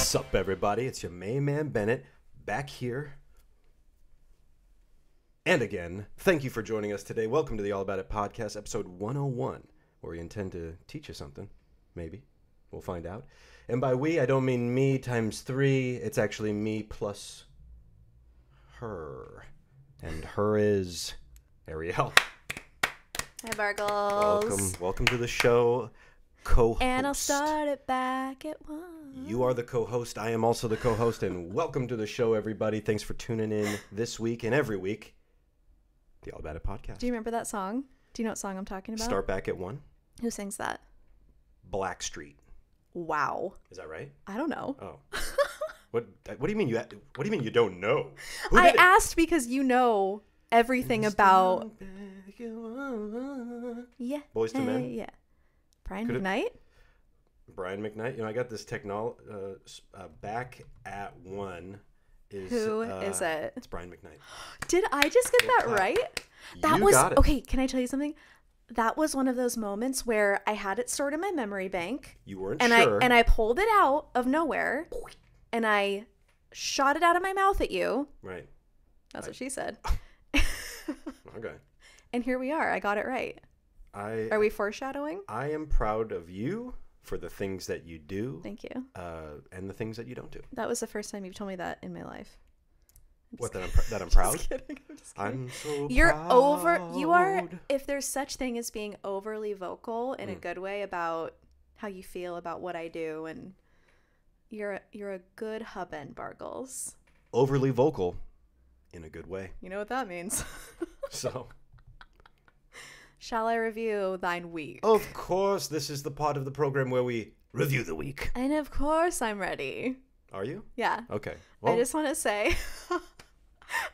Sup, everybody? It's your main man, Bennett, back here. And again, thank you for joining us today. Welcome to the All About It podcast, episode 101, where we intend to teach you something. Maybe. We'll find out. And by we, I don't mean me times 3. It's actually me plus her. And her is Arielle. Hi, Bargles. Welcome to the show, co-host. And I'll start it back at 1. You are the co-host. I am also the co-host. And welcome to the show, everybody. Thanks for tuning in this week and every week. The All About It podcast. Do you remember that song? Do you know what song I'm talking about? Start back at 1. Who sings that? Blackstreet. Wow. Is that right? I don't know. Oh. What do you mean you don't know? I asked because you know everything about Boys to Men. Yeah. Brian McKnight? Brian McKnight. You know, I got this back at 1 is Who is it? It's Brian McKnight. Did I just get that right? That you was got it. Okay, can I tell you something? That was one of those moments where I had it stored in my memory bank. You weren't and sure. I pulled it out of nowhere and I shot it out of my mouth at you. Right. That's what she said. Okay. And here we are. I got it right. Are we foreshadowing? I am proud of you for the things that you do. Thank you. And the things that you don't do. That was the first time you've told me that in my life. What, that I'm proud? Just kidding. I'm just kidding. I'm so You're proud. You are, if there's such thing as being overly vocal in a good way about how you feel about what I do, and you're a good hubben, Bargles. Overly vocal in a good way. You know what that means. So. Shall I review thine week? Of course, this is the part of the program where we review the week. And of course I'm ready. Are you? Yeah. Okay. Well, I just want to say,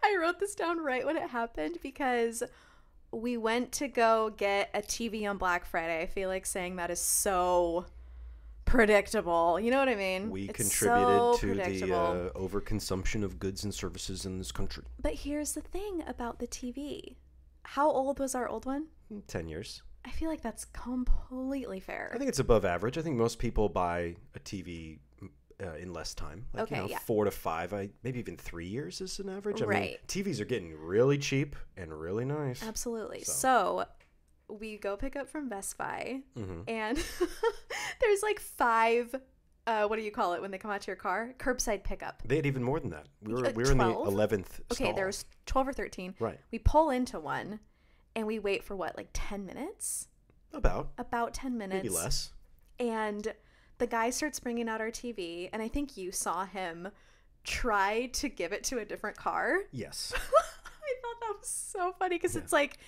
I wrote this down right when it happened because we went to go get a TV on Black Friday. I feel like saying that is so predictable. You know what I mean? We it's contributed to predictable. the overconsumption of goods and services in this country. But here's the thing about the TV. How old was our old one? 10 years. I feel like that's completely fair. I think it's above average. I think most people buy a TV in less time. Like, okay, yeah. 4 to 5, maybe even 3 years is an average. Right. I mean, TVs are getting really cheap and really nice. Absolutely. So we go pick up from Best Buy, and there's like 5, what do you call it when they come out to your car? Curbside pickup. They had even more than that. We were in the 11th stall. Okay, there was 12 or 13. Right. We pull into one, and we wait for what, like 10 minutes? About 10 minutes. Maybe less. And the guy starts bringing out our TV, and I think you saw him try to give it to a different car. Yes. I thought that was so funny because it's like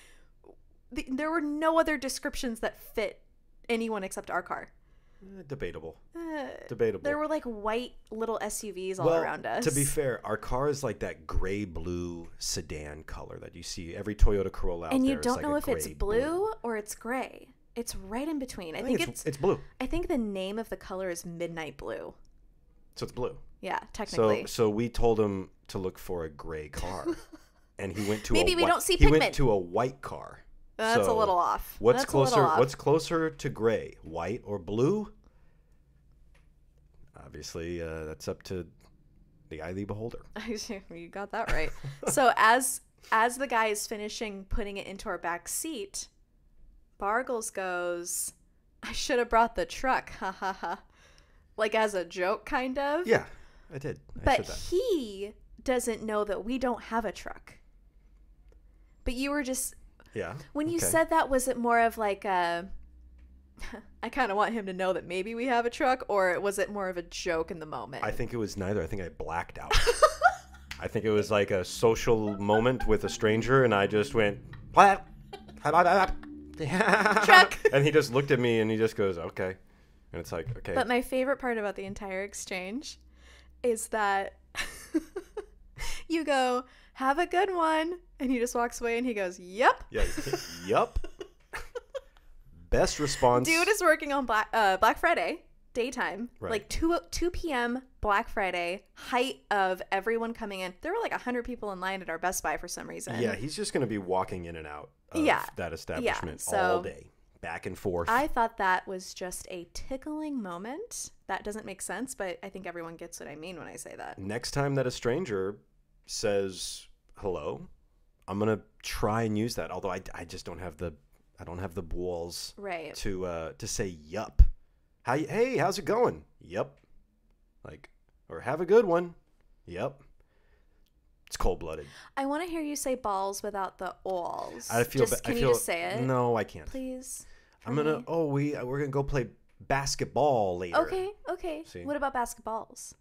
there were no other descriptions that fit anyone except our car. Debatable. There were like white little SUVs all around us. To be fair, our car is like that gray-blue sedan color that you see every Toyota Corolla out there. And you don't know if it's blue or it's gray. It's right in between. I think it's blue. I think the name of the color is Midnight Blue. So it's blue. Yeah, technically. So we told him to look for a gray car, and he went to Maybe we don't see he pigment. went to a white car. That's a little off. What's closer? What's closer to gray, white or blue? Obviously, that's up to the eye of the beholder. You got that right. So as the guy is finishing putting it into our back seat, Bargles goes, "I should have brought the truck." Ha ha ha. Like as a joke, kind of. Yeah, I did. But he doesn't know that we don't have a truck. But you were just... Yeah. When you said that, was it more of like a... I kind of want him to know that maybe we have a truck, or was it more of a joke in the moment? I think it was neither. I think I blacked out. I think it was like a social moment with a stranger, and I just went... Truck. And he just looked at me, and he just goes, okay. And it's like, okay. But my favorite part about the entire exchange is that you go, "Have a good one," and he just walks away and he goes, "Yep." Yeah, yep. Best response. Dude is working on Black Friday daytime, right. Like 2 p.m. Black Friday, height of everyone coming in. There were like 100 people in line at our Best Buy for some reason. Yeah, he's just going to be walking in and out of that establishment all day, back and forth. I thought that was just a tickling moment. That doesn't make sense, but I think everyone gets what I mean when I say that. Next time that a stranger says hello, I'm gonna try and use that. Although I just don't have the balls Right. to say yup. Hey, how's it going? Yup. Like, or have a good one. Yup. It's cold-blooded. I want to hear you say balls without the alls. Can you just say it? No, I can't. Please. I'm gonna. me. We're gonna go play basketball later. Okay. See? What about basketballs?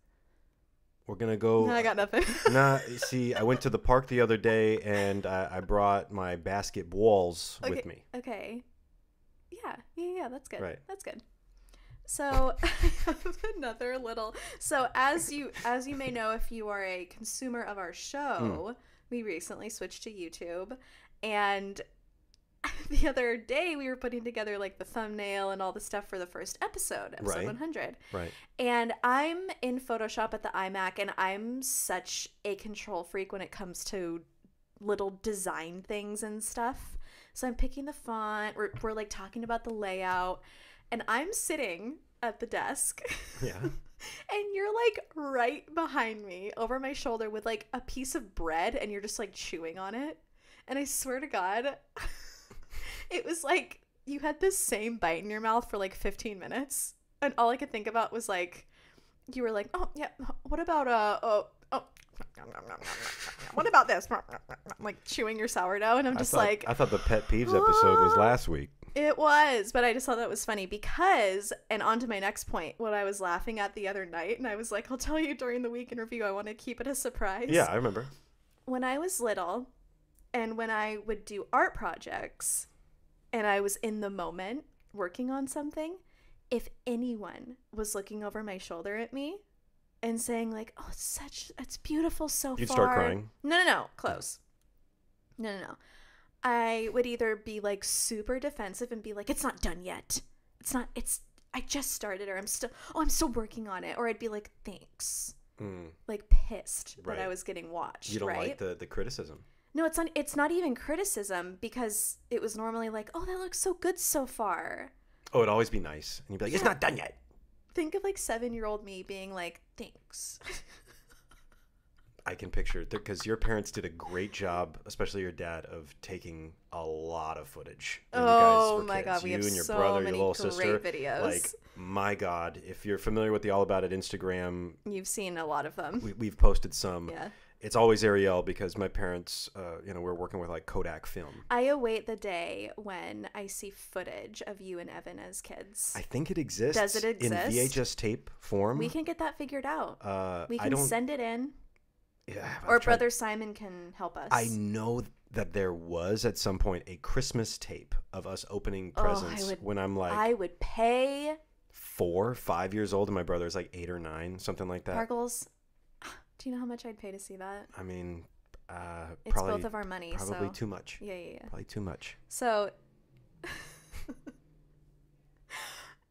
We're gonna go. No, I got nothing. Nah, see, I went to the park the other day and I brought my basketballs with me. Okay. Yeah, that's good. Right. That's good. So I have another little. So as you may know, if you are a consumer of our show, we recently switched to YouTube, and the other day we were putting together like the thumbnail and all the stuff for the first episode Right. 100. Right. And I'm in Photoshop at the iMac, and I'm such a control freak when it comes to little design things and stuff. So I'm picking the font. We're like talking about the layout, and I'm sitting at the desk. Yeah. And you're like right behind me over my shoulder with like a piece of bread, and you're just like chewing on it. And I swear to God, it was like you had this same bite in your mouth for like 15 minutes. And all I could think about was like, you were like, oh, yeah, what about, what about this? Like chewing your sourdough. And I'm just like, I thought the pet peeves episode was last week. It was, but I just thought that was funny because, and on to my next point, what I was laughing at the other night, and I was like, I'll tell you during the week in review, I want to keep it a surprise. Yeah, I remember. When I was little, and when I would do art projects, and I was in the moment working on something, if anyone was looking over my shoulder at me and saying like, oh, it's beautiful so far. You'd start crying. No, close. No. I would either be like super defensive and be like, it's not done yet. I just started, or I'm still working on it. Or I'd be like, thanks. Like pissed that I was getting watched. You don't like the criticism. No, it's not even criticism, because it was normally like, oh, that looks so good so far. Oh, it'd always be nice. And you'd be like, it's not done yet. Think of like 7-year-old me being like, thanks. I can picture it because your parents did a great job, especially your dad, of taking a lot of footage. Oh my God, we have and your so brother, many your little great sister. videos. Like, my God, if you're familiar with the All About It Instagram, You've seen a lot of them. we've posted some. Yeah. It's always Arielle because my parents, we're working with like Kodak film. I await the day when I see footage of you and Evan as kids. I think it exists. Does it exist? In VHS tape form. We can get that figured out. We I can send it in. Yeah, or Brother Simon can help us. I know that there was at some point a Christmas tape of us opening presents when I'm like, I would pay 4, 5 years old, and my brother's like 8 or 9, something like that. Bargles, do you know how much I'd pay to see that? I mean, it's probably both of our money. Probably so. too much. Yeah. Probably too much. So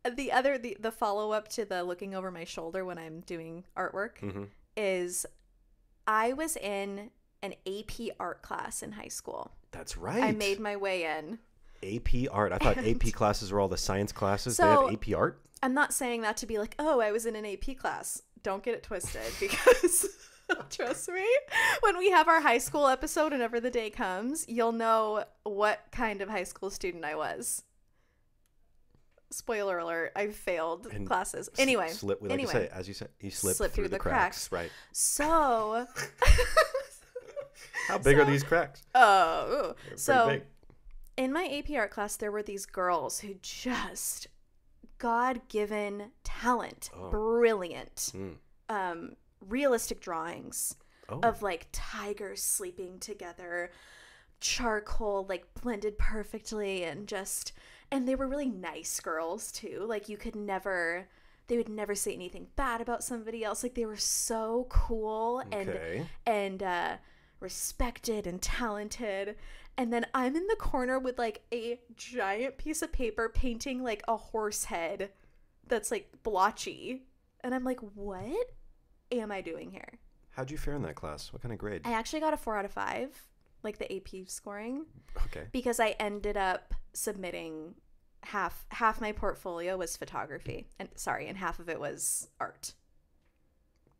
the follow up to the looking over my shoulder when I'm doing artwork is I was in an AP art class in high school. That's right. I made my way in. AP art. I thought AP classes were all the science classes. So, they have AP art? I'm not saying that to be like, oh, I was in an AP class. Don't get it twisted, because trust me, when we have our high school episode, whenever the day comes, you'll know what kind of high school student I was. Spoiler alert, I failed classes. Anyway. You say, as you said, you slipped through the cracks. Right. So. How big are these cracks? Oh. So, big. In my AP art class, there were these girls who just God-given talent, brilliant, realistic drawings of like tigers sleeping together, charcoal like blended perfectly, and they were really nice girls too. Like they would never say anything bad about somebody else. Like they were so cool and respected and talented. And then I'm in the corner with like a giant piece of paper painting like a horse head that's like blotchy. And I'm like, what am I doing here? How'd you fare in that class? What kind of grade? I actually got a 4 out of 5, like the AP scoring. Okay. Because I ended up submitting half my portfolio was photography, and half of it was art.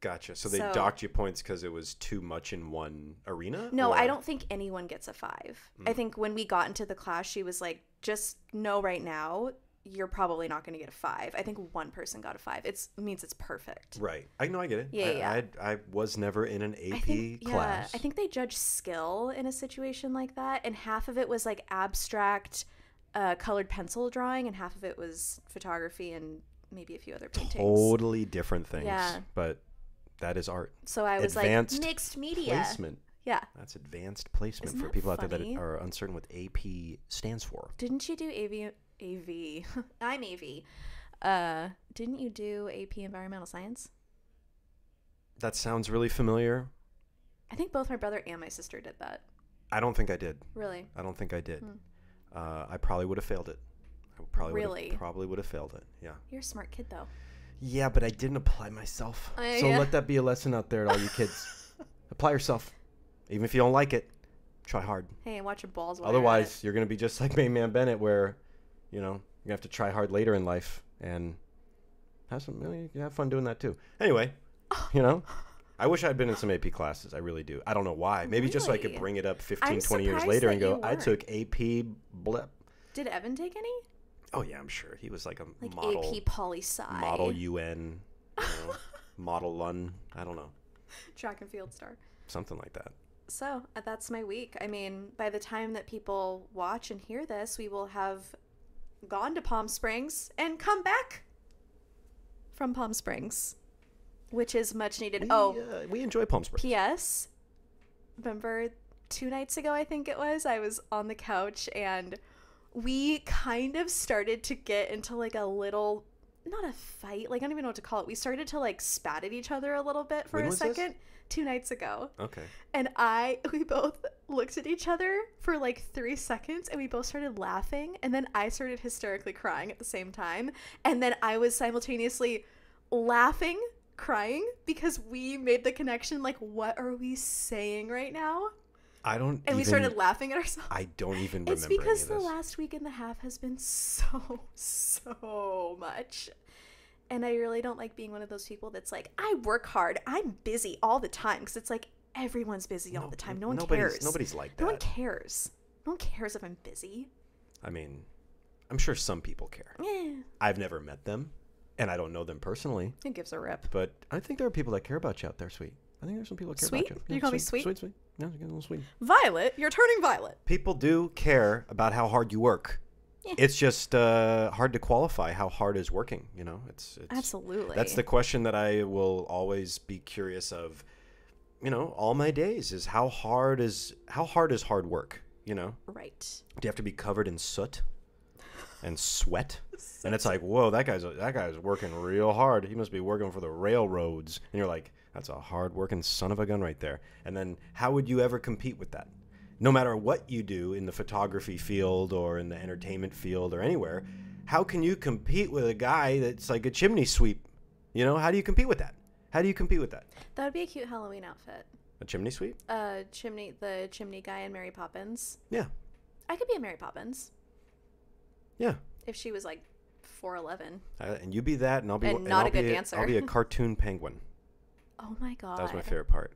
Gotcha. So they docked you points because it was too much in one arena? No, or? I don't think anyone gets a 5. I think when we got into the class, she was like, just know right now, you're probably not going to get a 5. I think one person got a 5. It means it's perfect. Right. I know, I get it. Yeah. I was never in an AP class. Yeah, I think they judge skill in a situation like that, and half of it was like abstract colored pencil drawing, and half of it was photography and maybe a few other paintings. Totally different things. Yeah. But that is art. So I was advanced like, mixed media. Placement. Yeah. That's advanced placement. Isn't for that people out there funny? that are uncertain what AP stands for. Didn't you do AV? I'm AV. Didn't you do AP Environmental Science? That sounds really familiar. I think both my brother and my sister did that. I don't think I did. Really? I don't think I did. I probably would have failed it. I probably would have failed it. Yeah. You're a smart kid, though. Yeah, but I didn't apply myself. So Yeah. let that be a lesson out there to all you kids. Apply yourself. Even if you don't like it, try hard. Hey, watch your balls. Otherwise, you're going to be just like Mary-Kate and Bennett, where, you know, you have to try hard later in life and have fun doing that too. Anyway, you know, I wish I'd been in some AP classes. I really do. I don't know why. Maybe just so I could bring it up 15, 20 years later and go, I took AP blip. Did Evan take any? Oh, yeah, I'm sure. He was like a like model. AP Poli-Sci. Model UN. You know, model Lun. I don't know. Track and field star. Something like that. So that's my week. I mean, by the time that people watch and hear this, we will have gone to Palm Springs and come back from Palm Springs, which is much needed. We enjoy Palm Springs. P.S. Remember 2 nights ago, I think it was, I was on the couch and we kind of started to get into like a little, not a fight, like I don't even know what to call it. We started to like spat at each other a little bit for a second. 2 nights ago. Okay. And we both looked at each other for like 3 seconds and we both started laughing. And then I started hysterically crying at the same time. And then I was simultaneously laughing, crying, because we made the connection like, what are we saying right now? And we started laughing at ourselves. I don't even remember. It's because the last week and a half has been so much. And I really don't like being one of those people that's like, I work hard. I'm busy all the time. Because it's like, everyone's busy all the time. No one cares. Nobody's like that. No one cares. No one cares if I'm busy. I mean, I'm sure some people care. Yeah. I've never met them. And I don't know them personally. Who gives a rip? But I think there are people that care about you out there, sweet. I think there's some people that care sweet? about you. Yeah, you call me sweet? Sweet. Yeah, you get a little sweet. Violet? You're turning violet. People do care about how hard you work. Yeah. It's just hard to qualify how hard is working, you know? It's Absolutely. That's the question that I will always be curious of, you know, all my days is how hard is hard work, you know? Right. Do you have to be covered in soot and sweat? And it's like, whoa, that guy's working real hard. He must be working for the railroads. And you're like, that's a hard-working son of a gun right there. And then how would you ever compete with that? No matter what you do in the photography field or in the entertainment field or anywhere, how can you compete with a guy that's like a chimney sweep? You know, how do you compete with that? That would be a cute Halloween outfit. A chimney sweep? The chimney guy in Mary Poppins. Yeah. I could be a Mary Poppins. Yeah. If she was like 4'11". And you be that, and I'll be a good dancer. I'll be a cartoon penguin. Oh my god. That was my favorite part.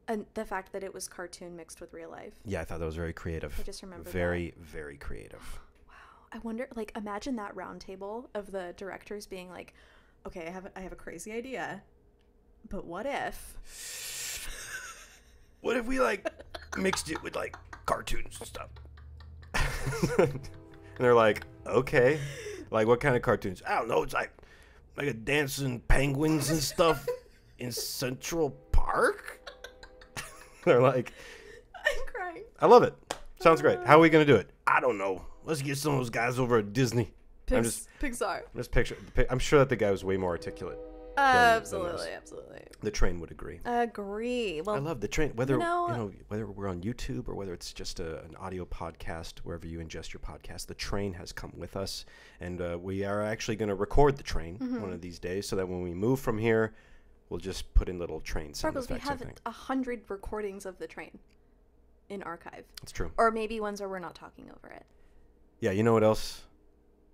And the fact that it was cartoon mixed with real life. Yeah, I thought that was very creative. I just remember very, very creative. Wow. I wonder, like, imagine that round table of the directors being like, okay, I have a crazy idea, but what if we, like, mixed it with, like, cartoons and stuff? And they're like, okay. Like, what kind of cartoons? I don't know. It's like a dancing penguins and stuff in Central Park? They're like, I'm crying. I love it. Sounds great. How are we going to do it? I don't know. Let's get some of those guys over at Disney. Pixar. I'm sure that the guy was way more articulate. Absolutely. The train would agree. Well, I love the train. Whether whether we're on YouTube or whether it's just an audio podcast, wherever you ingest your podcast, the train has come with us, and we are actually going to record the train one of these days, so that when we move from here, we'll just put in little train sound Bargles, effects. we have 100 recordings of the train in archive. That's true. Or maybe ones where we're not talking over it. Yeah, you know what else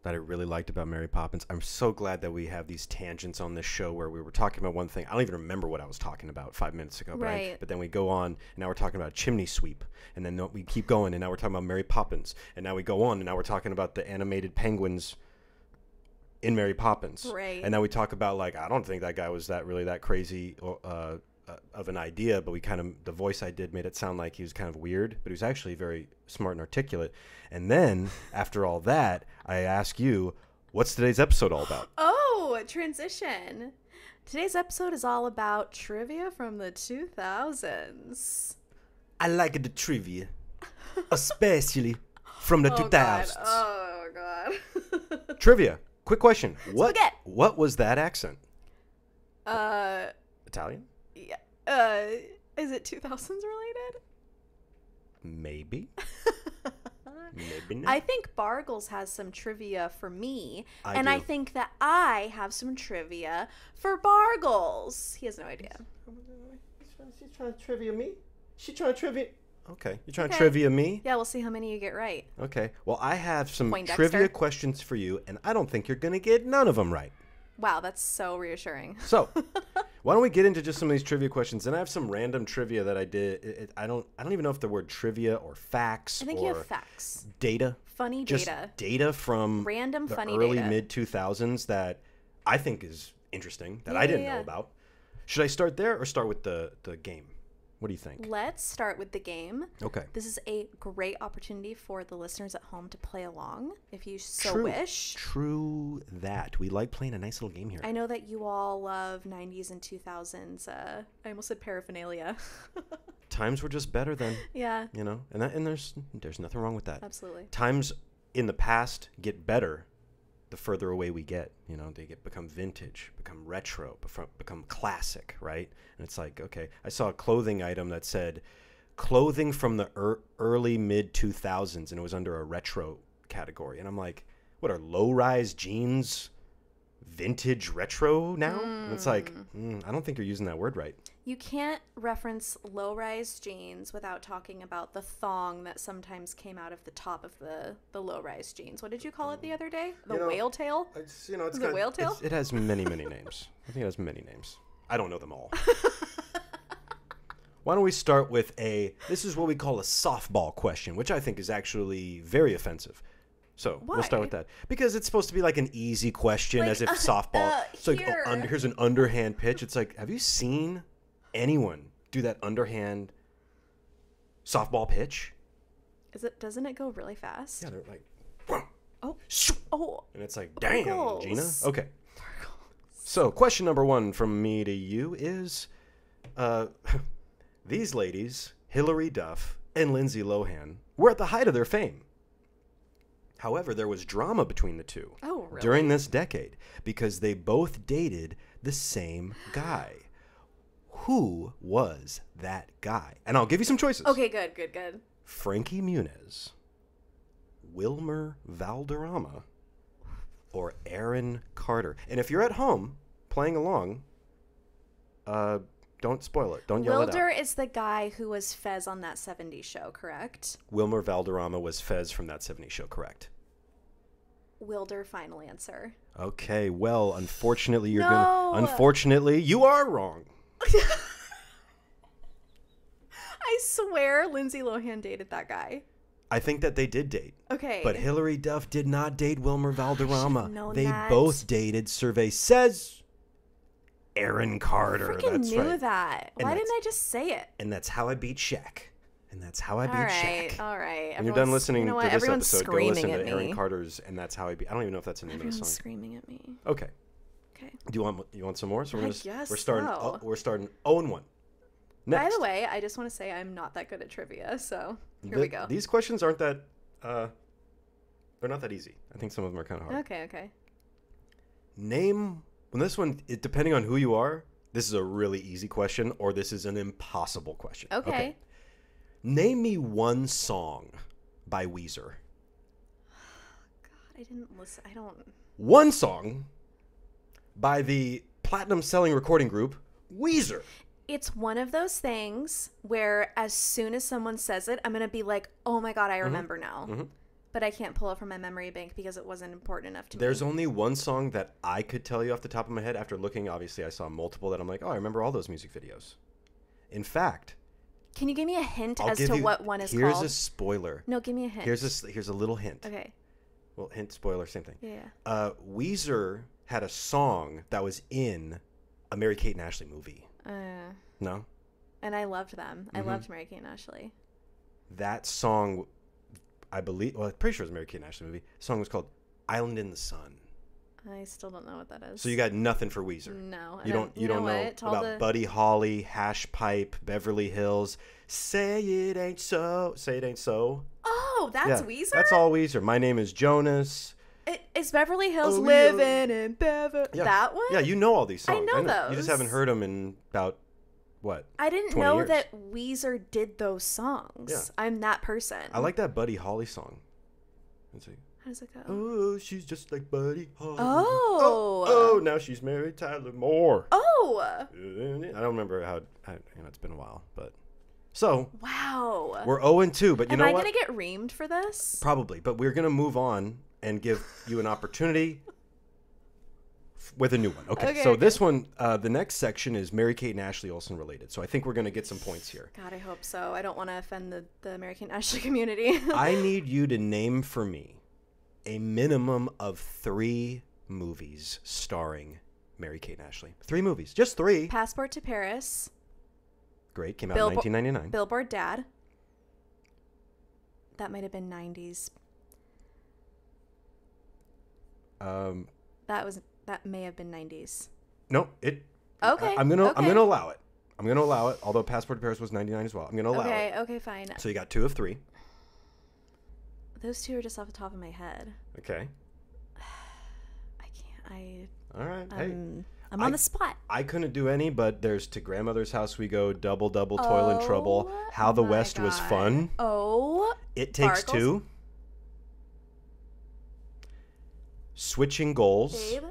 that I really liked about Mary Poppins. I'm so glad that we have these tangents on this show where we were talking about one thing. I don't even remember what I was talking about 5 minutes ago. Right. But then we go on, and now we're talking about Chimney Sweep. And then we keep going, and now we're talking about Mary Poppins. And now we go on, and now we're talking about the animated penguins in Mary Poppins. Right. And now we talk about, like, I don't think that guy was that crazy of an idea, but the voice I did made it sound like he was kind of weird, but he was actually very smart and articulate. And then after all that, I ask you, what's today's episode all about? Oh, transition. Today's episode is all about trivia from the 2000s. I like the trivia, especially from the 2000s. Oh, God. Trivia. Quick question. Spaghetti. What was that accent? Italian? Yeah. Is it 2000s related? Maybe. Maybe not. I think Bargles has some trivia for me, I and do. I think that I have some trivia for Bargles. He has no idea. She's trying to trivia me? She trying to trivia... Okay. You trying to Okay. trivia me? Yeah, we'll see how many you get right. Okay. Well, I have some Poindexter. trivia questions for you, and I don't think you're going to get none of them right. Wow, that's so reassuring. So, why don't we get into just some of these trivia questions? And I have some random trivia that I did. I don't even know if the word trivia or facts I think or you have facts. data. Funny Just data. data from Random the funny early data. mid 2000s that I think is interesting that Yeah, I didn't yeah, know yeah. about. Should I start there or start with the game? What do you think? Let's start with the game. Okay. This is a great opportunity for the listeners at home to play along, if you so wish. True that. We like playing a nice little game here. I know that you all love 90s and 2000s. I almost said paraphernalia. Times were just better then, Yeah, you know, and there's nothing wrong with that. absolutely. Times in the past get better the further away we get. You know, they become vintage, become retro, become classic, right? And it's like, okay, I saw a clothing item that said clothing from the early mid 2000s, and it was under a retro category. And I'm like, what are low-rise jeans vintage retro now? And it's like, I don't think you're using that word right. You can't reference low-rise jeans without talking about the thong that sometimes came out of the top of the low-rise jeans. What did you call it the other day? The whale tail? It's Is it whale tail? It has many names. I think it has many names. I don't know them all. Why don't we start with this is what we call a softball question, which I think is actually very offensive. So we'll start Why? with that. Because it's supposed to be like an easy question, Like, as if softball. It's like, here. here's an underhand pitch. It's like, have you seen anyone do that underhand softball pitch? Doesn't it go really fast? Yeah, they're like, "Whoa, Oh. shoo," Oh. and it's like, damn, Bargles. Gina. Okay. So question number 1 from me to you is, these ladies, Hilary Duff and Lindsay Lohan, were at the height of their fame. However, there was drama between the two Oh, really? during this decade because they both dated the same guy. Who was that guy? And I'll give you some choices. Okay, good. Frankie Muniz, Wilmer Valderrama, or Aaron Carter. And if you're at home playing along, don't spoil it. Don't yell it Wilder out. is the guy who was Fez on that 70s show, correct? Wilmer Valderrama was Fez from that 70s show, correct? Wilder, final answer. Okay, well, unfortunately, No. Unfortunately, you are wrong. I swear Lindsay Lohan dated that guy. I think that they did date. Okay. But Hilary Duff did not date Wilmer Valderrama. known They that. both dated, survey says, Aaron Carter. I freaking That's knew right. that. And Why that's- didn't I just say it? And that's how I beat Shaq. And that's how I beat All right, Shaq. all right. When you're done listening you know what? to this Everyone's episode, go screaming listen at to me. Aaron Carter's And That's How I Beat. I don't even know if that's the name Everyone's of the song. screaming at me. Okay. Okay. Do you want some more? So I guess we're starting so. we're starting 0-1. Next. By the way, I just want to say I'm not that good at trivia, so here we go. These questions aren't that they're not that easy. I think some of them are kind of hard. Okay. Name this one, depending on who you are, this is a really easy question or this is an impossible question. Okay. Name me one song by Weezer. God, I didn't listen. I don't. One song by the platinum selling recording group Weezer. It's one of those things where as soon as someone says it, I'm going to be like, oh my God, I remember now. Mm-hmm. But I can't pull it from my memory bank because it wasn't important enough to me. There's only one song that I could tell you off the top of my head after looking. Obviously, I saw multiple that I'm like, oh, I remember all those music videos. In fact, can you give me a hint as to what one is here's called? Here's a spoiler. No, give me a hint. Here's a little hint. Okay. Well, hint, spoiler, same thing. Yeah. Weezer had a song that was in a Mary-Kate and Ashley movie. No? And I loved them. I loved Mary-Kate and Ashley. That song, I believe, well, I'm pretty sure it was a Mary-Kate and Ashley movie. The song was called Island in the Sun. I still don't know what that is. So you got nothing for Weezer. No. You don't know about Buddy Holly, Hash Pipe, Beverly Hills. Say it ain't so. Say it ain't so. Oh, that's Weezer? That's all Weezer. My Name is Jonas. Is Beverly Hills living in Beverly? Yeah. That one? Yeah, you know all these songs. I know those. You just haven't heard them in about, what, I didn't 20 know years. that Weezer did those songs. Yeah. I'm that person. I like that Buddy Holly song. Let's see. How does it go? Oh, she's just like Buddy Holly. Oh. Oh, now she's married Tyler Moore. Oh. I don't remember how, it's been a while, but. So. Wow. We're 0-2, but you know what? Am I going to get reamed for this? Probably, but we're going to move on and give you an opportunity with a new one. Okay, so this one, the next section is Mary-Kate and Ashley Olson related. So I think we're going to get some points here. God, I hope so. I don't want to offend the Mary-Kate and Ashley community. I need you to name for me a minimum of 3 movies starring Mary-Kate and Ashley. 3 movies, just 3. Passport to Paris. Great, came out in 1999. Billboard Dad. That might have been 90s. That may have been 90s. No, Okay. I'm gonna allow it. I'm gonna allow it. Although Passport to Paris was 99 as well. I'm gonna allow it. Okay, fine. So you got 2 of 3. Those 2 are just off the top of my head. Okay. I can't. All right. Hey. I'm on the spot. I couldn't do any, but there's To Grandmother's House We Go, Double Double, Toil and Trouble, How the West Was Fun. Oh. It Takes Bargles. 2. Switching Goals. Babe.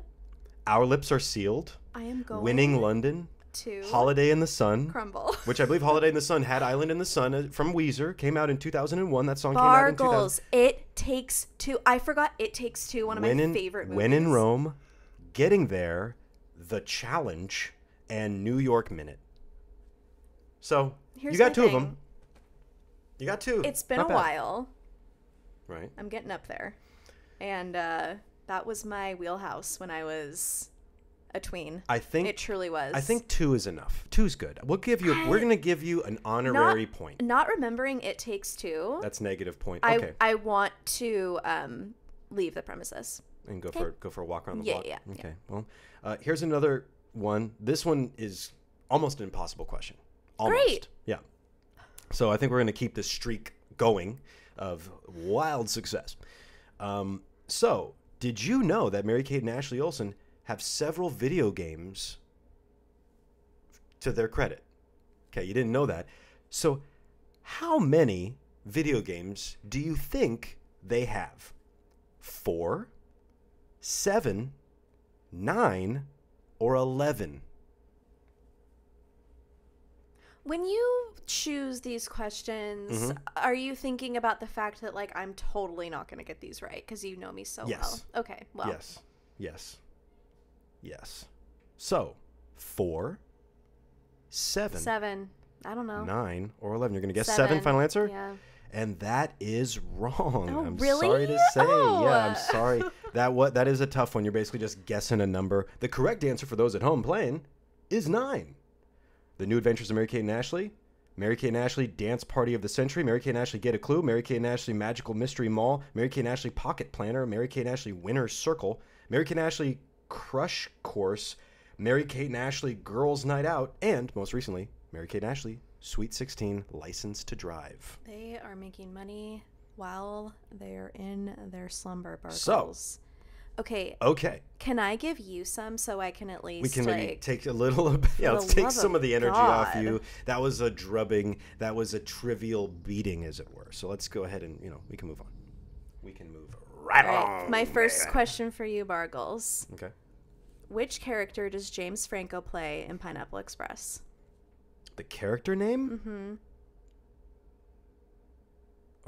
Our Lips Are Sealed. I am going Winning London. to Holiday in the Sun. crumble. Which I believe Holiday in the Sun had Island in the Sun from Weezer. Came out in 2001. That song came out in 2000. Bargles. It Takes 2. I forgot It Takes 2. One of my favorite movies. When in Rome. Getting There. The Challenge. And New York Minute. So, you got 2 of them. You got 2. It's been a while. Right. I'm getting up there. And that was my wheelhouse when I was a tween. I think it truly was. I think 2 is enough. 2 is good. We're going to give you an honorary point. Not remembering It Takes 2. That's negative point. Okay. I want to leave the premises. And go for a walk around the block. Yeah. Okay. Well, here's another one. This one is almost an impossible question. Almost. Great. Yeah. So I think we're going to keep this streak going of wild success. So, did you know that Mary-Kate and Ashley Olson have several video games to their credit? Okay, you didn't know that. So, how many video games do you think they have? 4, 7, 9, or 11? When you choose these questions, are you thinking about the fact that, like, I'm totally not going to get these right because you know me so well? Okay, well. Yes. So, 4, 7. 7. I don't know. 9 or 11. You're going to guess 7, final answer? Yeah. And that is wrong. Oh, I'm really? sorry to say. Oh. Yeah, I'm sorry. That is a tough one. You're basically just guessing a number. The correct answer for those at home playing is 9. The New Adventures of Mary-Kate and Ashley, Mary-Kate and Ashley Dance Party of the Century, Mary-Kate and Ashley Get a Clue, Mary-Kate and Ashley Magical Mystery Mall, Mary-Kate and Ashley Pocket Planner, Mary-Kate and Ashley Winner's Circle, Mary-Kate and Ashley Crush Course, Mary-Kate and Ashley Girls Night Out, and, most recently, Mary-Kate and Ashley Sweet 16 License to Drive. They are making money while they're in their slumber, Bargles. So. Okay. Can I give you some so I can at least we can maybe take a little let's take some of the energy off you. That was a drubbing, that was a trivial beating, as it were. So let's go ahead and we can move on. We can move right on. My first question for you, Bargles. Okay. Which character does James Franco play in Pineapple Express? The character name?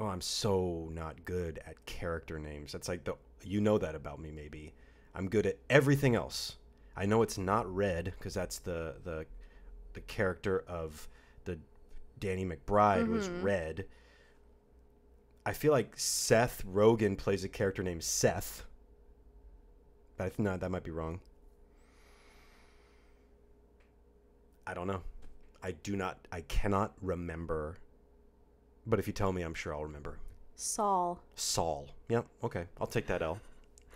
Oh, I'm so not good at character names. That's like you know that about me, maybe. I'm good at everything else. I know it's not Red because that's the character of the Danny McBride was Red. I feel like Seth Rogen plays a character named Seth. But no, that might be wrong. I don't know. I cannot remember. But if you tell me, I'm sure I'll remember. Saul. Yep. Okay. I'll take that L.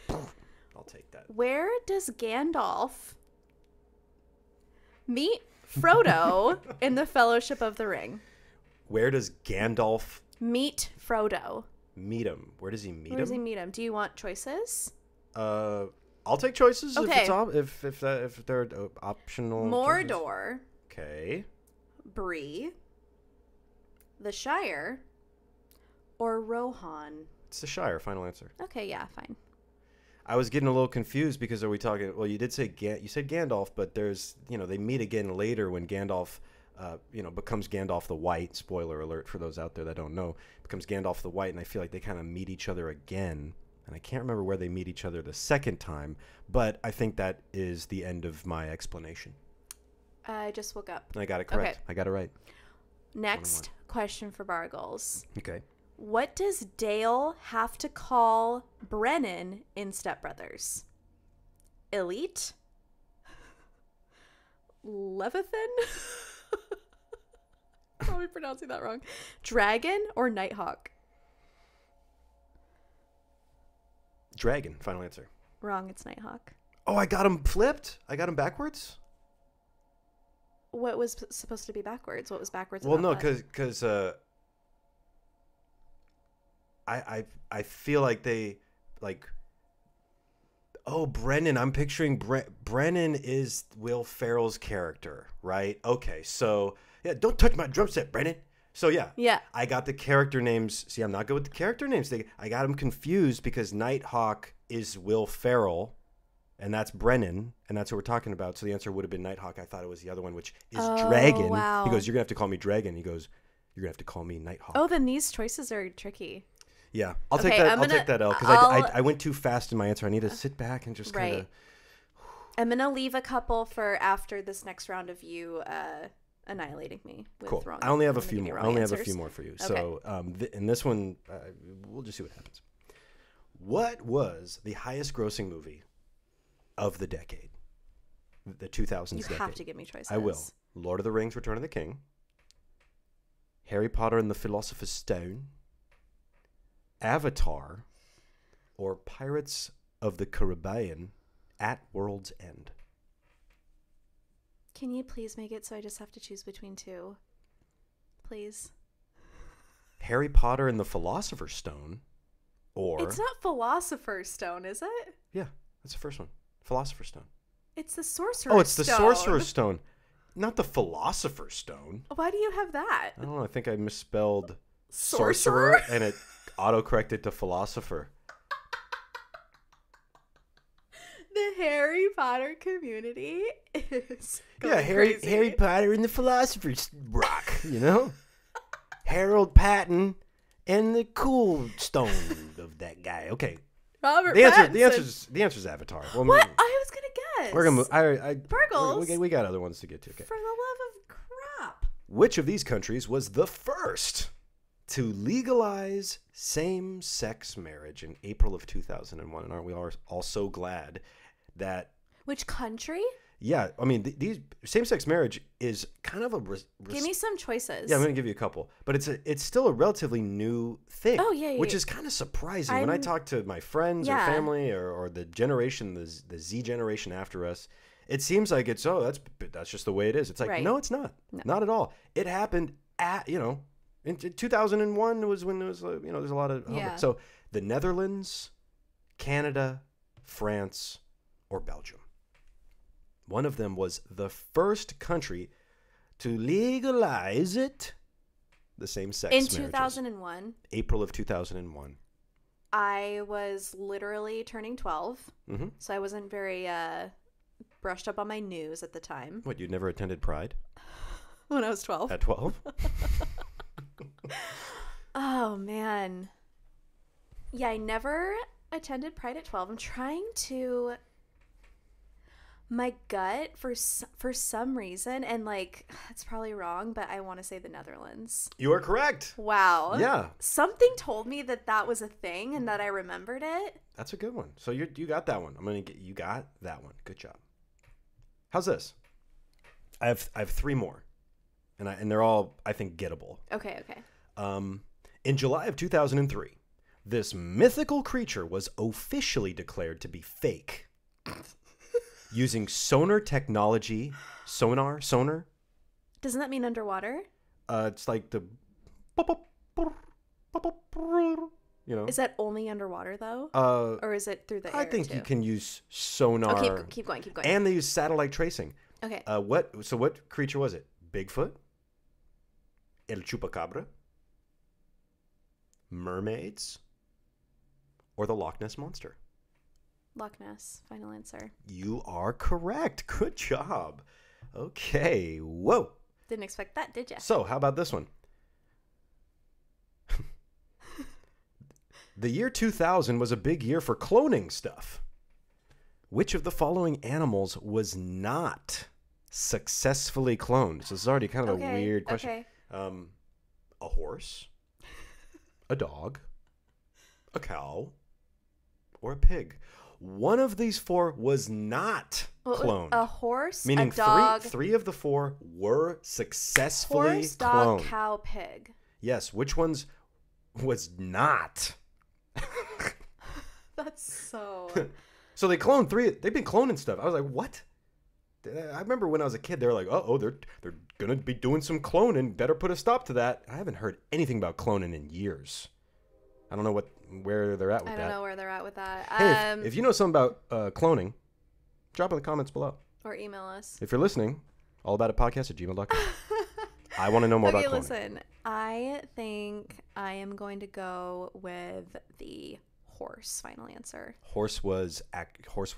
I'll take that. Where does Gandalf meet Frodo in the Fellowship of the Ring? Where does Gandalf meet Frodo? Meet him. Where does he meet him? Where does he meet him? Do you want choices? I'll take choices if they're optional. Mordor. Okay. Bree. The Shire. Or Rohan. It's the Shire. Final answer. Okay, yeah, fine. I was getting a little confused because are we talking? Well, you did say you said Gandalf, but there's they meet again later when Gandalf, becomes Gandalf the White. Spoiler alert for those out there that don't know. Becomes Gandalf the White, and I feel like they kind of meet each other again. And I can't remember where they meet each other the second time, but I think that is the end of my explanation. I just woke up. I got it correct. Okay. I got it right. Next question for Bargles. Okay. What does Dale have to call Brennan in Step Brothers? Elite? Levithan? Probably pronouncing that wrong. Dragon or Nighthawk? Dragon. Final answer. Wrong, it's Nighthawk. Oh, I got him flipped? I got him backwards? What was supposed to be backwards? What was backwards? Well, no, about that? because I feel like they like. Oh, Brennan! I'm picturing Brennan is Will Ferrell's character, right? Okay, so yeah, don't touch my drum set, Brennan. So yeah, I got the character names. See, I'm not good with the character names. I got them confused because Nighthawk is Will Ferrell. And that's Brennan, and that's what we're talking about. So the answer would have been Nighthawk. I thought it was the other one, which is Dragon. Wow. He goes, you're going to have to call me Dragon. He goes, you're going to have to call me Nighthawk. Oh, then these choices are tricky. Yeah, I'll take that. I'll take that L because I went too fast in my answer. I need to sit back and just kind of. I'm going to leave a couple for after this next round of you annihilating me with cool. wrong. I only have a few more. I only have a answers. few more for you. Okay. So in this one, we'll just see what happens. What was the highest grossing movie of the decade? The 2000s decade. You have to give me choices. I will. Lord of the Rings, Return of the King. Harry Potter and the Philosopher's Stone. Avatar. Or Pirates of the Caribbean at World's End. Can you please make it so I just have to choose between two? Please. Harry Potter and the Philosopher's Stone. Or... It's not Philosopher's Stone, is it? Yeah, that's the first one. Philosopher's Stone. It's the Sorcerer's Stone. Oh, it's the Sorcerer's Stone. Not the Philosopher's Stone. Why do you have that? I don't know. I think I misspelled Sorcerer and it autocorrected to philosopher. The Harry Potter community is going crazy. Harry Potter and the Philosopher's Rock, Harold Patton and the cool stone of that guy. Okay. Robert The Pattinson. answer's Avatar. Well, What? I was going to guess. We're gonna move. Bargles. We got other ones to get to. Okay. For the love of crap. Which of these countries was the first to legalize same-sex marriage in April of 2001? And aren't we all so glad that... Which country? Yeah, I mean, these same-sex marriage is kind of a... Give me some choices. Yeah, I'm going to give you a couple. But it's still a relatively new thing. Oh, yeah. Which is kind of surprising. When I talk to my friends or family or the generation, the Z generation after us, it seems like it's, that's just the way it is. It's like, no, it's not. No. Not at all. It happened in 2001 was when there was, there's a lot of... So the Netherlands, Canada, France, or Belgium. One of them was the first country to legalize it, the same-sex marriages. In 2001. April of 2001. I was literally turning 12, so I wasn't very brushed up on my news at the time. What, you'd never attended Pride? When I was 12? At 12? Oh, man. Yeah, I never attended Pride at 12. I'm trying to... My gut, for some reason, and like, it's probably wrong, but I want to say the Netherlands. You are correct. Wow. Yeah. Something told me that was a thing and that I remembered it. That's a good one. So you got that one. You got that one. Good job. How's this? I have 3 more, and they're all, I think, gettable. Okay. In July of 2003, this mythical creature was officially declared to be fake. Using sonar technology. Sonar? Doesn't that mean underwater? It's like the... You know? Is that only underwater, though? Or is it through the air, I think too? you can use sonar. Oh, keep going. And they use satellite tracing. Okay. What creature was it? Bigfoot? El Chupacabra? Mermaids? Or the Loch Ness Monster? Loch Ness. Final answer. You are correct. Good job. Okay. Whoa. Didn't expect that, did you? So, how about this one? The year 2000 was a big year for cloning stuff. Which of the following animals was not successfully cloned? So this is already kind of a weird question. Okay. A horse, a dog, a cow, or a pig. One of these 4 was not cloned. A horse, meaning a dog. Three of the 4 were successfully horse, dog, cloned. cow, pig. Yes, which ones was not? That's so... So they cloned 3. They've been cloning stuff. I was like, what? I remember when I was a kid, they were like, they're going to be doing some cloning. Better put a stop to that. I haven't heard anything about cloning in years. I don't know where they're at with that. I don't know where they're at with that. Hey, if you know something about cloning, drop in the comments below. Or email us. If you're listening, allaboutitpodcast@gmail.com. I want to know more about cloning. Okay, listen. I think I am going to go with the horse. Final answer. Horse was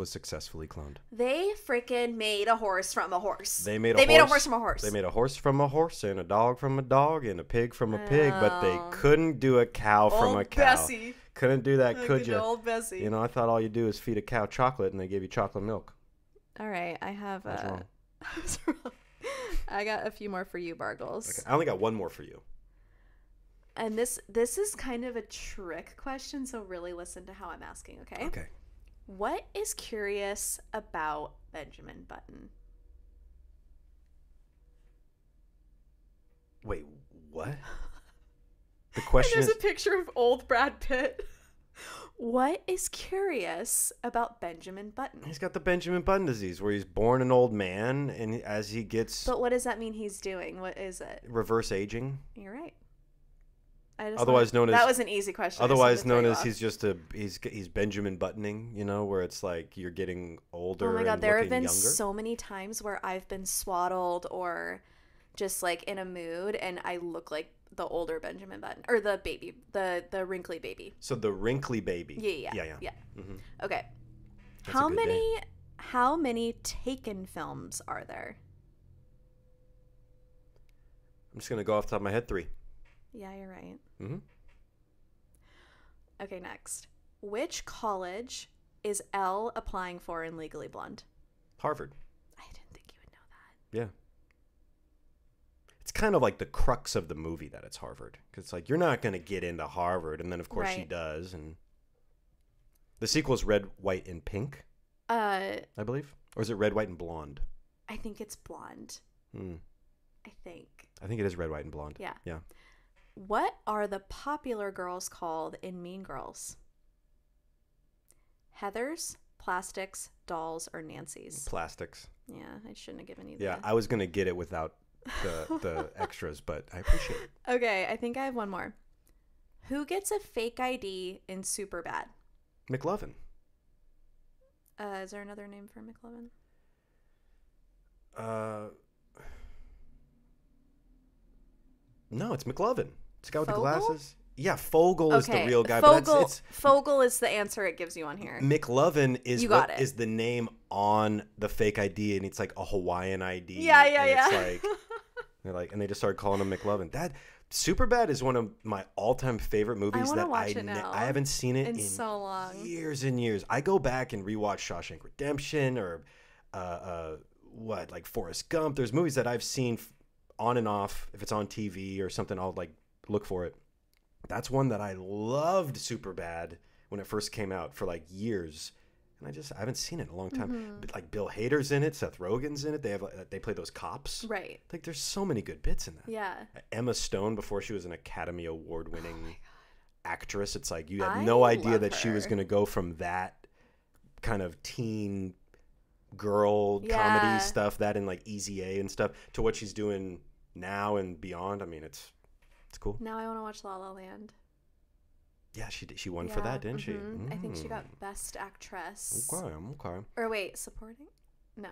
successfully cloned. They freaking made a horse from a horse. They made a horse from a horse. They made a horse from a horse and a dog from a dog and a pig from a pig, but they couldn't do a cow from a cow. Bessie. Couldn't do that, could you? Old Bessie. You know, I thought all you do is feed a cow chocolate and they give you chocolate milk. All right, I have That's wrong. I was wrong. I got a few more for you, Bargles. Okay, I only got one more for you. And this is kind of a trick question, so really listen to how I'm asking, okay? Okay. What is curious about Benjamin Button? Wait, what? The question There's a picture of old Brad Pitt. What is curious about Benjamin Button? He's got the Benjamin Button disease where he's born an old man and as he gets... But what does that mean he's doing? What is it? Reverse aging. You're right. Otherwise known as... That was an easy question. Otherwise known as he's Benjamin Buttoning, you know, where it's like you're getting older. Oh my God, and there have been younger. so many times where I've been swaddled or just like in a mood and I look like the older Benjamin Button or the baby, the wrinkly baby. So the wrinkly baby. Yeah. Mm-hmm. Okay. That's how many Taken films are there? I'm just gonna go off the top of my head 3. Yeah, you're right. Mm-hmm. Okay, next. Which college is Elle applying for in Legally Blonde? Harvard. I didn't think you would know that. Yeah. It's kind of like the crux of the movie that it's Harvard. Because it's like, you're not going to get into Harvard. And then, of course, she does. And the sequel is Red, White, and Pink, I believe. Or is it Red, White, and Blonde? I think it's Blonde. I think it is Red, White, and Blonde. Yeah. What are the popular girls called in Mean Girls? Heathers, Plastics, Dolls, or Nancy's? Plastics. Yeah, I shouldn't have given you Yeah, I was going to get it without the extras, but I appreciate it. Okay, I think I have one more. Who gets a fake ID in Superbad? McLovin. Is there another name for McLovin? No, it's McLovin. It's the guy with the Fogel? glasses. Yeah, Fogel is the real guy. Fogel is the answer it gives you on here. McLovin is the name on the fake ID, and it's like a Hawaiian ID. Yeah. It's like They're like, and they just started calling him McLovin. That Superbad is one of my all-time favorite movies that I haven't seen it in so long. Years and years. I go back and rewatch Shawshank Redemption or like Forrest Gump. There's movies that I've seen on and off. If it's on TV or something, I'll like look for it. That's one that I loved Superbad when it first came out for like years. And I haven't seen it in a long time. But like Bill Hader's in it, Seth Rogen's in it. They play those cops. Right. Like there's so many good bits in that. Yeah. Emma Stone, before she was an Academy Award-winning actress, it's like you had no idea that she was going to go from that kind of teen girl comedy stuff, that and like Easy A and stuff, to what she's doing now and beyond. I mean, it's cool. Now I want to watch La La Land. Yeah, she won for that, didn't she? I think she got Best Actress. Okay. Or wait, supporting? No.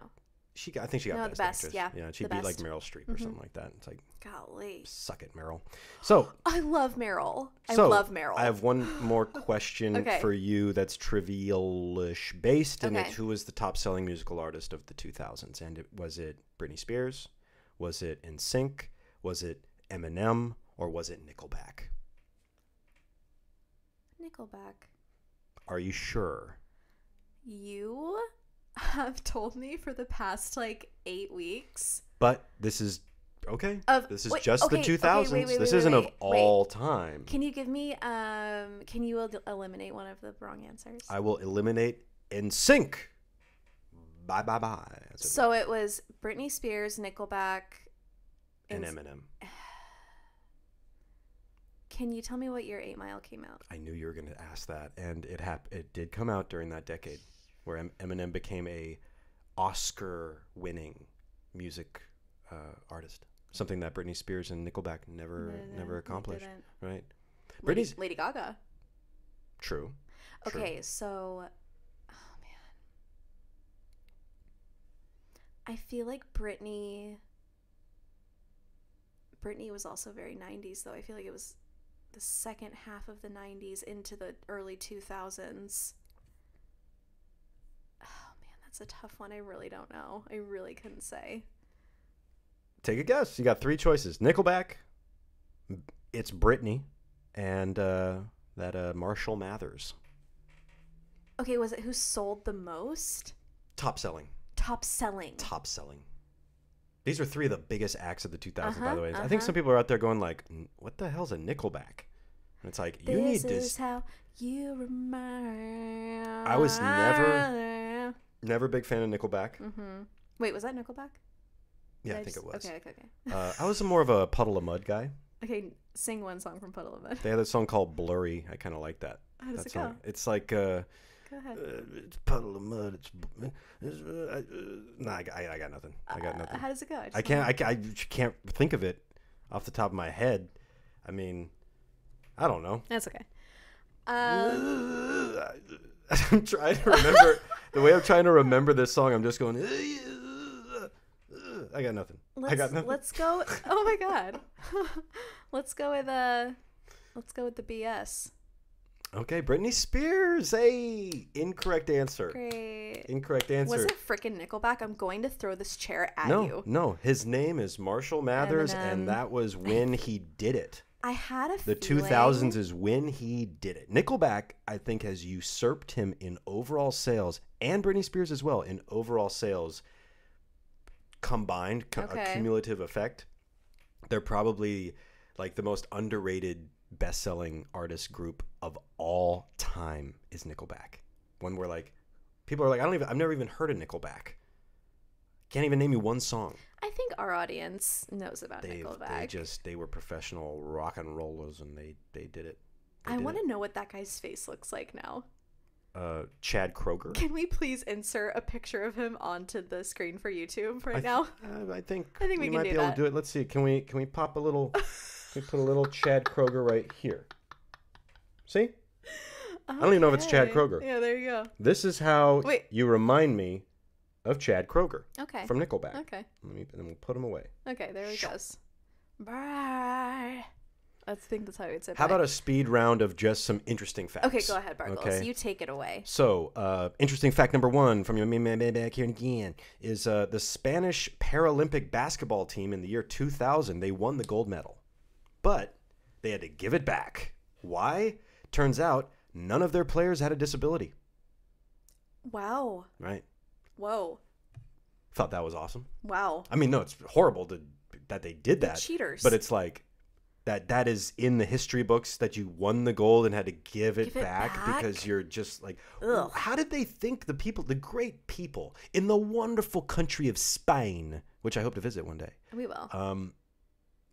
I think she got Best Actress. Yeah, she beat like Meryl Streep or something like that. It's like, golly, suck it, Meryl. So I love Meryl. I have one more question for you that's trivial-ish based, and it's who was the top-selling musical artist of the 2000s? And was it Britney Spears? Was it NSYNC? Was it Eminem? Or was it Nickelback? Nickelback. Are you sure? You have told me for the past like 8 weeks. But this is this is just the 2000s. This isn't of all time. Can you give me can you eliminate one of the wrong answers? I will eliminate NSYNC. Bye. So it was Britney Spears, Nickelback, and Eminem. Can you tell me what year 8 Mile came out? I knew you were going to ask that, and it did come out during that decade, where Eminem became a Oscar-winning music artist. Something that Britney Spears and Nickelback never accomplished, right? Lady Gaga. True. Okay, so, oh man, I feel like Britney was also very 90s, though. I feel like it was the second half of the 90s into the early 2000s. Oh man, that's a tough one. I really don't know. I really couldn't say. Take a guess. You got 3 choices. Nickelback, it's Britney, and that Marshall Mathers. Okay, was it who sold the most? Top selling. These are 3 of the biggest acts of the 2000s, by the way. I think some people are out there going like, what the hell's a Nickelback? And it's like, you need this. This is how you remind. I was never a big fan of Nickelback. Wait, was that Nickelback? Yeah, I think it was. Okay. I was more of a Puddle of Mud guy. Okay, sing one song from Puddle of Mud. They had a song called Blurry. I kind of like that. How does it go? It's like... Go ahead. It's Puddle of Mud. I got nothing. How does it go? I can't think of it off the top of my head. I mean, I don't know. That's okay. I'm trying to remember. The way I'm trying to remember this song, I'm just going... I got nothing. Let's go. Oh my god. Let's go with the BS. Okay, Britney Spears. Hey, incorrect answer. Great. Incorrect answer. Was it frickin' Nickelback? I'm going to throw this chair at you. No. His name is Marshall Mathers, and that was when he did it. I had a The 2000s is when he did it. Nickelback, I think, has usurped him in overall sales, and Britney Spears as well, in overall sales combined, a cumulative effect. They're probably like the most underrated best-selling artist group of all time is Nickelback. One where like people are like, I've never even heard of Nickelback. Can't even name you one song. I think our audience knows about Nickelback. They were professional rock and rollers, and they did it. I want to know what that guy's face looks like now. Chad Kroeger. Can we please insert a picture of him onto the screen for YouTube now? I think we might be able to do it. Let's see. Can we pop a little? Can we put a little Chad Kroeger right here? See? Okay. I don't even know if it's Chad Kroeger. Yeah, there you go. This is how you remind me of Chad Kroeger. Okay. From Nickelback. Okay. And then we'll put him away. Okay, there he goes. Bye. I think that's how you'd say bye. How about a speed round of just some interesting facts? Okay, go ahead, Bargles. Okay. You take it away. So, interesting fact number one from your man back here again is the Spanish Paralympic basketball team in the year 2000, they won the gold medal. But they had to give it back. Why? Turns out none of their players had a disability. Wow. Right? Whoa. Thought that was awesome. Wow. I mean, no, it's horrible that they did that. Cheaters. But it's like that is in the history books that you won the gold and had to give it back because you're just like, ugh. How did they think the great people in the wonderful country of Spain, which I hope to visit one day. We will.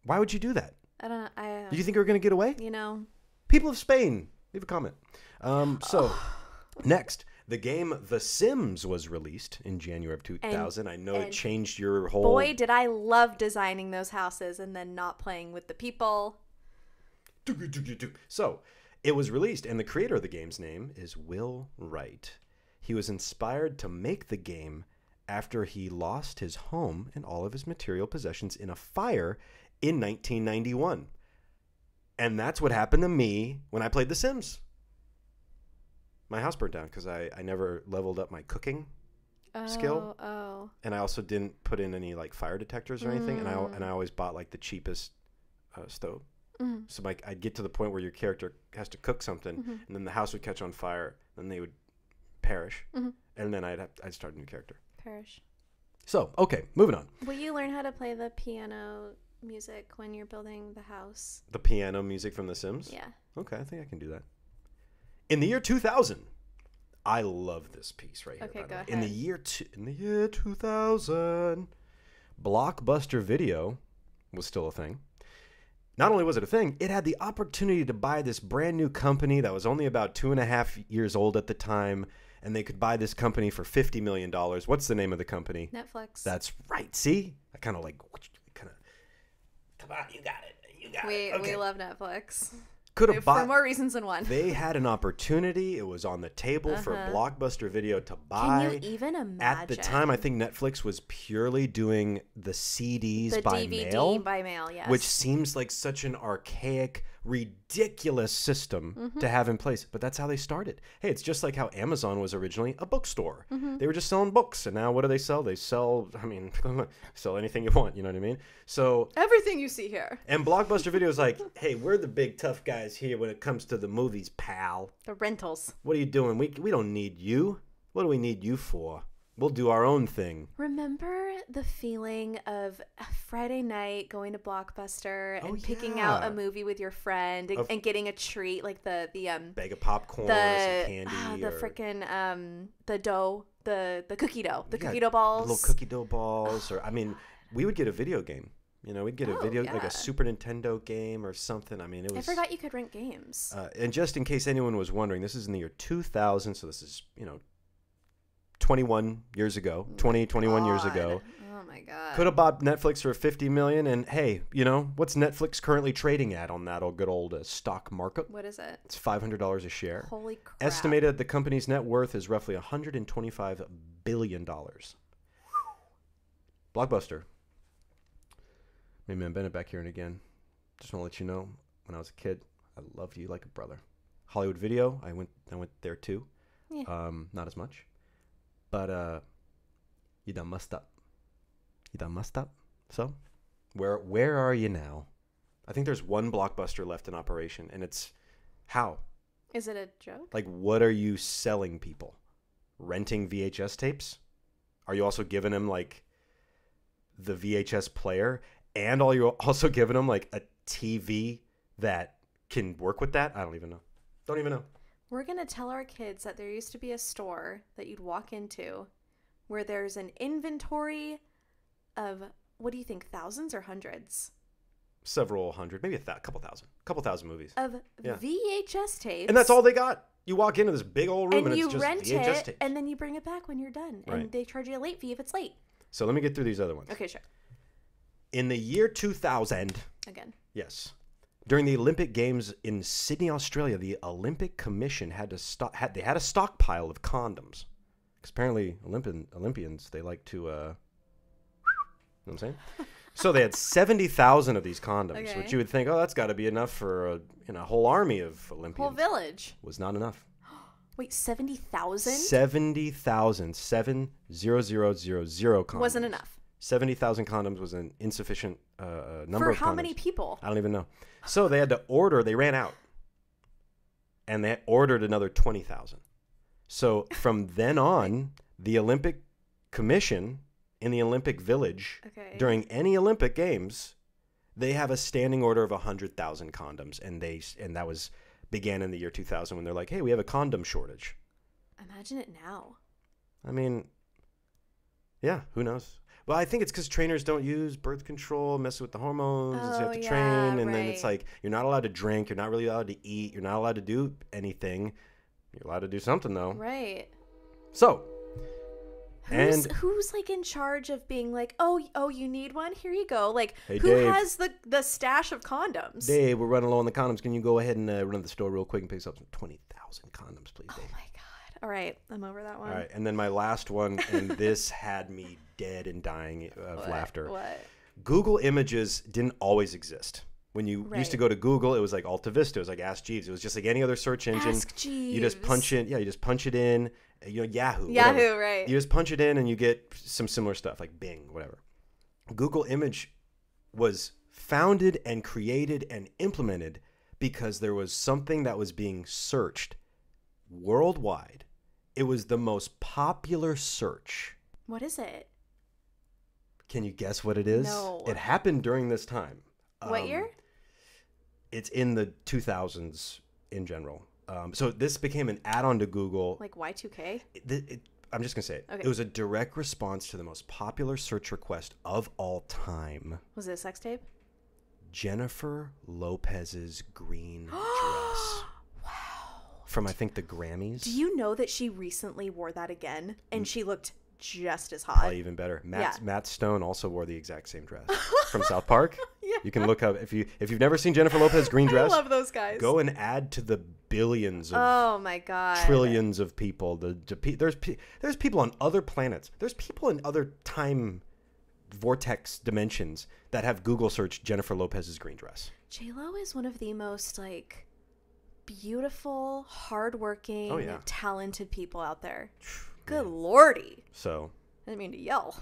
Why would you do that? I don't know. Do you think you were going to get away? You know. People of Spain, leave a comment. Next. The game The Sims was released in January of 2000. I know it changed your whole... Boy, did I love designing those houses and then not playing with the people. So, it was released, and the creator of the game's name is Will Wright. He was inspired to make the game after he lost his home and all of his material possessions in a fire in 1991. And that's what happened to me when I played The Sims. My house burnt down because I never leveled up my cooking skill. Oh. And I also didn't put in any like fire detectors or anything. And I always bought like the cheapest stove. Mm. So like I'd get to the point where your character has to cook something, and then the house would catch on fire, and they would perish, and then I'd start a new character. Perish. So okay, moving on. Will you learn how to play the piano music when you're building the house? The piano music from The Sims? Yeah. Okay, I think I can do that. In the year 2000, I love this piece right here. Okay, go ahead. In the year 2000, Blockbuster Video was still a thing. Not only was it a thing, it had the opportunity to buy this brand new company that was only about 2.5 years old at the time, and they could buy this company for $50 million. What's the name of the company? Netflix. That's right. See? I kind of come on, you got it. We love Netflix. Could have bought for more reasons than one. They had an opportunity. It was on the table for Blockbuster Video to buy. Can you even imagine? At the time, I think Netflix was purely doing the CDs the by DVD mail. by mail, yes. Which seems like such an archaic, ridiculous system to have in place. But that's how they started. Hey, it's just like how Amazon was originally a bookstore. They were just selling books. And now what do they sell? They sell, sell anything you want. You know what I mean? So everything you see here. And Blockbuster Video is like, hey, we're the big tough guys here when it comes to the movies, pal. The rentals. What are you doing? We don't need you. What do we need you for? We'll do our own thing. Remember the feeling of a Friday night going to Blockbuster and picking out a movie with your friend and getting a treat like the bag of popcorn or some candy. The frickin' the dough, the cookie dough, cookie dough balls. Little cookie dough balls, or we would get a video game. You know, we'd get a video, like a Super Nintendo game or something. I mean, it was... I forgot you could rent games. And just in case anyone was wondering, this is in the year 2000, so this is, 21 years ago. 21 years ago. Oh, my God. Could have bought Netflix for $50 million, and hey, what's Netflix currently trading at on that good old stock market? What is it? It's $500 a share. Holy crap. Estimated the company's net worth is roughly $125 billion. Blockbuster. Mary-Kate and Bennett back here and again. Just want to let you know, when I was a kid, I loved you like a brother. Hollywood Video, I went there too. Yeah. Not as much. But you done messed up. So, where are you now? I think there's one Blockbuster left in operation, and it's how? Is it a joke? Like, what are you selling people? Renting VHS tapes? Are you also giving them like the VHS player? And are you also giving them like a TV that can work with that? I don't even know. We're going to tell our kids that there used to be a store that you'd walk into where there's an inventory of, what do you think, thousands or hundreds? Several hundred, maybe a couple thousand movies. Of VHS tapes. And that's all they got. You walk into this big old room and it's just rent VHS it, tapes. and then you bring it back when you're done. Right. And they charge you a late fee if it's late. So let me get through these other ones. Okay, sure. In the year 2000. Again. Yes. During the Olympic Games in Sydney, Australia, the Olympic Commission had a stockpile of condoms. Because apparently Olympians, they like to, you know what I'm saying? So they had 70,000 of these condoms, Okay. which you would think, oh, that's got to be enough for a whole army of Olympians. Whole village. Was not enough. Wait, 70,000? 70,000. 7,000 condoms. Wasn't enough. 70,000 condoms was an insufficient number of condoms. For how many people? I don't even know. So they had to order. They ran out. And they ordered another 20,000. So from then on, the Olympic Commission in the Olympic Village, during any Olympic Games, they have a standing order of 100,000 condoms. And that began in the year 2000 when they're like, hey, we have a condom shortage. Imagine it now. I mean, yeah, who knows? Well, I think it's because trainers don't use birth control, mess with the hormones, you have to train, and then it's like you're not allowed to drink, you're not really allowed to eat, you're not allowed to do anything. You're allowed to do something, though. Right. So, who's like in charge of being like, oh, you need one? Here you go. Like, hey, who Dave, has the stash of condoms? Dave, we're running low on the condoms. Can you go ahead and run to the store real quick and pick us up some 20,000 condoms, please, Dave? Oh, my God. All right. I'm over that one. All right. And then my last one, and this had me dead and dying of laughter. What? Google Images didn't always exist. When you used to go to Google, it was like Alta Vista. It was like Ask Jeeves. It was just like any other search engine. Ask Jeeves. You just punch it. Yeah, you just punch it in. Yahoo. Yahoo, right. You just punch it in and you get some similar stuff like Bing, whatever. Google Image was founded and created and implemented because there was something that was being searched worldwide. It was the most popular search. What is it? Can you guess what it is? No. It happened during this time. What year? It's in the 2000s in general. So this became an add-on to Google. Like Y2K? I'm just going to say it. Okay. It was a direct response to the most popular search request of all time. Was it a sex tape? Jennifer Lopez's green dress. Wow. From, I think, the Grammys. Do you know that she recently wore that again? And she looked just as hot. Probably even better. Matt Stone also wore the exact same dress from South Park. Yeah. You can look up if you've never seen Jennifer Lopez's green dress. I love those guys. Go and add to the billions of oh my God, trillions of people. There's people on other planets. There's people in other time vortex dimensions that have Google search Jennifer Lopez's green dress. J-Lo is one of the most like beautiful, hardworking, talented people out there. Good lordy. So I didn't mean to yell.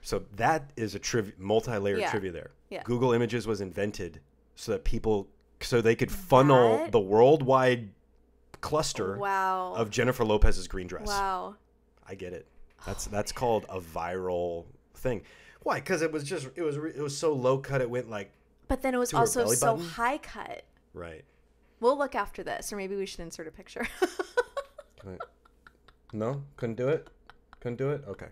So that is a multi-layered trivia there. Yeah. Google Images was invented so they could funnel the worldwide cluster of Jennifer Lopez's green dress. Wow. I get it. That's called a viral thing. Why? Because it was so low cut it went like. But then it was also so high cut. Right. We'll look after this, or maybe we should insert a picture. No, couldn't do it. Okay.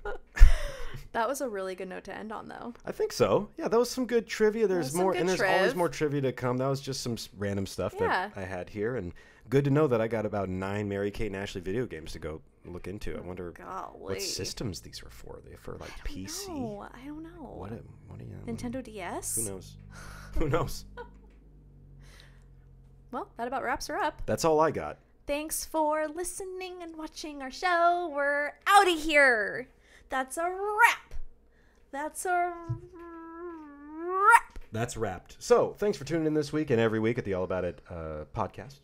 That was a really good note to end on, though. I think so. Yeah, that was some good trivia. There's more, and there's always more trivia to come. That was just some random stuff that I had here, and good to know that I got about 9 Mary-Kate and Ashley video games to go look into. I wonder what systems these were for. Are they for like PC? I don't know. What are you? Nintendo DS? Who knows? Who knows? Well, that about wraps her up. That's all I got. Thanks for listening and watching our show. We're out of here. That's a wrap. That's wrapped. So, thanks for tuning in this week and every week at the All About It podcast.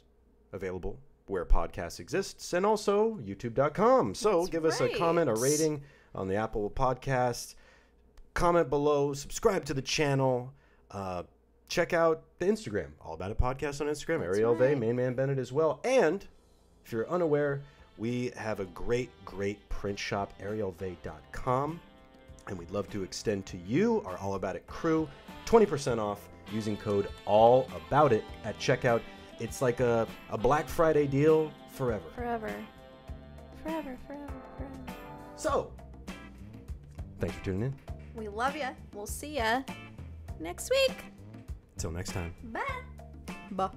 Available where podcasts exists and also youtube.com. So, give us a comment, a rating on the Apple Podcast. Comment below. Subscribe to the channel. Check out the Instagram. All About It podcast on Instagram. Arielle Main Man Bennett as well. And if you're unaware, we have a great print shop, ariellevay.com, and we'd love to extend to you, our All About It crew, 20% off using code ALLABOUTIT at checkout. It's like a Black Friday deal forever. Forever. So, thanks for tuning in. We love you. We'll see ya next week. Until next time. Bye. Bye.